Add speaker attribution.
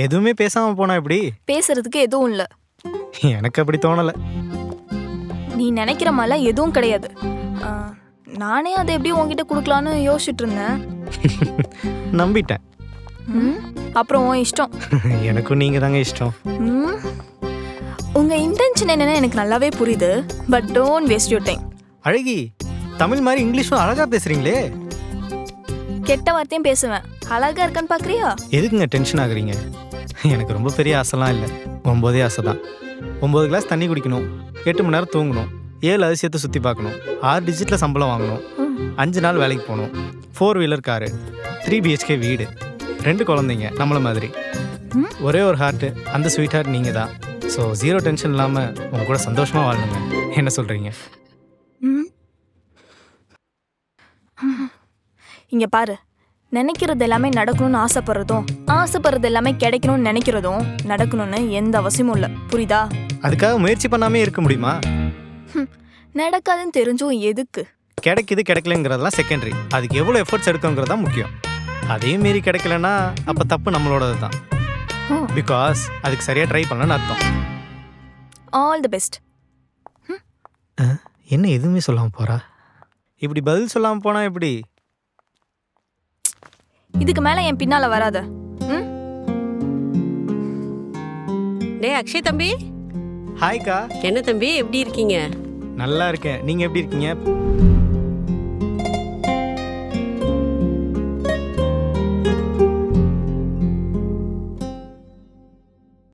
Speaker 1: எதுவுமே பேசாம போனா எப்படி?
Speaker 2: பேசுறதுக்கு எதுவும் இல்ல.
Speaker 1: எனக்கு அப்படி தோணல.
Speaker 2: நீ நினைக்கிற மாதிரிலாம் எதுவும் கிடையாது. ஆ, நானே அதை எப்படி உன்கிட்ட கொடுக்கலான்னு யோசிச்சுட்டு இருந்தேன்.
Speaker 1: நம்பிட்டேன்.
Speaker 2: ம், அப்புறம் உன் இஷ்டம்.
Speaker 1: எனக்கும் நீங்க தாங்க இஷ்டம்.
Speaker 2: ம், உங்க இன்டென்ஷன் என்னன்னு எனக்கு நல்லாவே புரியுது. But don't waste your time.
Speaker 1: அழகி, தமிழ் மாதிரி இங்கிலீஷும் அழகா பேசுறீங்களே.
Speaker 2: கெட்ட வார்த்தையும் பேசுவேன். அழகா இருக்கான்னு பாக்குறியா?
Speaker 1: எதுக்குங்க டென்ஷன் ஆகுறீங்க? எனக்கு ரொம்ப பெரிய ஆசைலாம் இல்லை. 9 ஆசை தான். 9 கிளாஸ் தண்ணி குடிக்கணும், 8 மணி நேரம் தூங்கணும், 7 அதிசயத்தை சுற்றி பார்க்கணும், 6 டிஜிட்டில் சம்பளம் வாங்கணும், 5 நாள் வேலைக்கு போகணும், 4 வீலர் காரு, 3 BHK வீடு, 2 குழந்தைங்க நம்மள மாதிரி, ஒரே ஒரு ஹார்ட்டு, அந்த ஸ்வீட் ஹார்ட் நீங்கள் தான். ஸோ 0 டென்ஷன் இல்லாமல் உங்க கூட சந்தோஷமாக வாழணுங்க. என்ன சொல்கிறீங்க?
Speaker 2: ம். இங்க பாரு, நினைக்கிறது எல்லாமே நடக்கணும்னு ஆசைப்படுறதும் ஆசைப்படுறது எல்லாமே கிடைக்கணும்னு நினைக்கிறதும் நடக்கணும்னு எந்த அவசியமும் இல்லை. புரியுதா?
Speaker 1: அதுக்காக முயற்சி பண்ணாமே இருக்க முடியுமா?
Speaker 2: நடக்காதுன்னு தெரிஞ்சும் எதுக்கு?
Speaker 1: கிடைக்குது கிடைக்கலங்கிறதெல்லாம் செகண்டரி. அதுக்கு எவ்வளோ எஃபர்ட்ஸ் எடுக்குங்கிறது தான் முக்கியம். அதே மீறி கிடைக்கலன்னா அப்போ தப்பு நம்மளோடது தான். பிகாஸ் அதுக்கு சரியாக ட்ரை பண்ணலன்னு அர்த்தம்.
Speaker 2: All the best.
Speaker 1: என்ன எதுவுமே சொல்லாமல் போகிறா? இப்படி பதில் சொல்லாமல் போனால் எப்படி?
Speaker 2: இதுக்கு மேல என் பின்னால வராத. ம்?
Speaker 3: டேய் அக்ஷய் தம்பி,
Speaker 1: ஹாய்க்கா.
Speaker 3: என்ன தம்பி எப்படி இருக்கீங்க?
Speaker 1: நல்லா இருக்கேன். நீங்கள் எப்படி இருக்கீங்க?